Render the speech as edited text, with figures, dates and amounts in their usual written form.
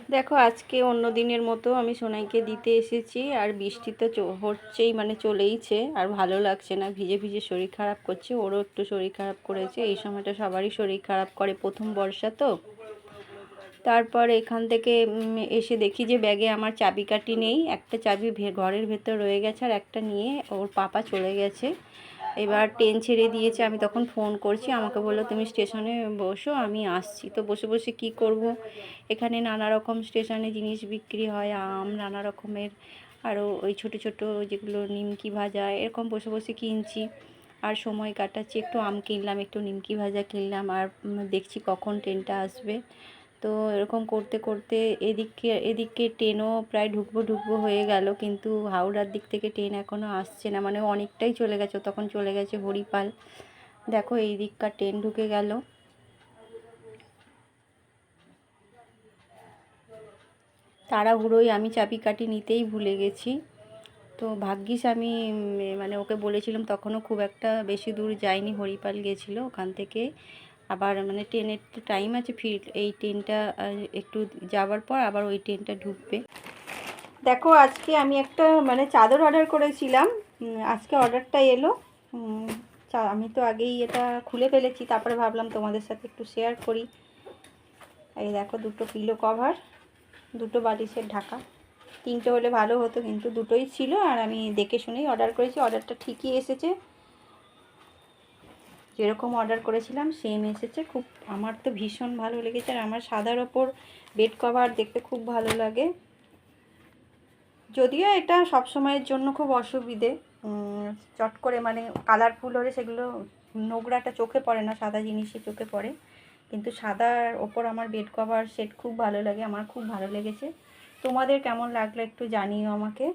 দেখো আজকে অন্য দিনের মতো আমি সোনাইকে দিতে এসেছি, আর বৃষ্টি তো হচ্ছেই, মানে চলেইছে, আর ভালো লাগছে না, ভিজে ভিজে শরীর খারাপ করছে। ওরও একটু শরীর খারাপ করেছে, এই সময়টা সবারই শরীর খারাপ করে, প্রথম বর্ষা তো। তারপর এখান থেকে এসে দেখি যে ব্যাগে আমার চাবিকাঠি নেই, একটা চাবি ঘরের ভেতর রয়ে গেছে, আর একটা নিয়ে ওর পাপা চলে গেছে। এবার ট্রেন ছেড়ে দিয়েছে, আমি তখন ফোন করছি, আমাকে বললো তুমি স্টেশনে বসো, আমি আসছি। তো বসে বসে কি করব, এখানে নানা রকম স্টেশনে জিনিস বিক্রি হয়, আম, নানা রকমের, আরও ওই ছোটো ছোটো যেগুলো নিমকি ভাজা, এরকম বসে বসে কিনছি আর সময় কাটাচ্ছি। একটু আম কিনলাম, একটু নিমকি ভাজা কিনলাম, আর দেখছি কখন ট্রেনটা আসবে। তো এরকম করতে করতে এদিকে ট্রেনও প্রায় ঢুকবো হয়ে গেল, কিন্তু হাওড়ার দিক থেকে ট্রেন এখনও আসছে না, মানে অনেকটাই চলে গেছে, তখন চলে গেছে হরিপাল। দেখো এই দিককার ট্রেন ঢুকে গেল। তাড়াহুড়োয় আমি চাবিকাঠি নিতেই ভুলে গেছি। তো ভাগ্যিস আমি মানে ওকে বলেছিলাম, তখনও খুব একটা বেশি দূর যায়নি, হরিপাল গেছিলো ওখান থেকে। আবার মানে ট্রেনের টাইম আছে, ফির এই ট্রেনটা একটু যাওয়ার পর আবার ওই ট্রেনটা ঢুকবে। দেখো আজকে আমি একটা মানে চাদর অর্ডার করেছিলাম, আজকে অর্ডারটা এলো। আমি তো আগেই এটা খুলে ফেলেছি, তারপরে ভাবলাম তোমাদের সাথে একটু শেয়ার করি। এই দেখো দুটো পিলো কভার, দুটো বালিশের ঢাকা, তিনটে হলে ভালো হতো, কিন্তু দুটোই ছিল, আর আমি দেখে শুনেই অর্ডার করেছি। অর্ডারটা ঠিকই এসেছে, যেরকম অর্ডার করেছিলাম সেম এসেছে। খুব আমার তো ভীষণ ভালো লেগেছে, আর আমার সাদার ওপর বেড কভার দেখতে খুব ভালো লাগে। যদিও এটা সব সময়ের জন্য খুব অসুবিধে, চট করে মানে কালারফুল হলে সেগুলো নোংরাটা চোখে পড়ে না, সাদা জিনিসই চোখে পড়ে। কিন্তু সাদার ওপর আমার বেড কভার সেট খুব ভালো লাগে, আমার খুব ভালো লেগেছে। তোমাদের কেমন লাগলো একটু জানিও আমাকে।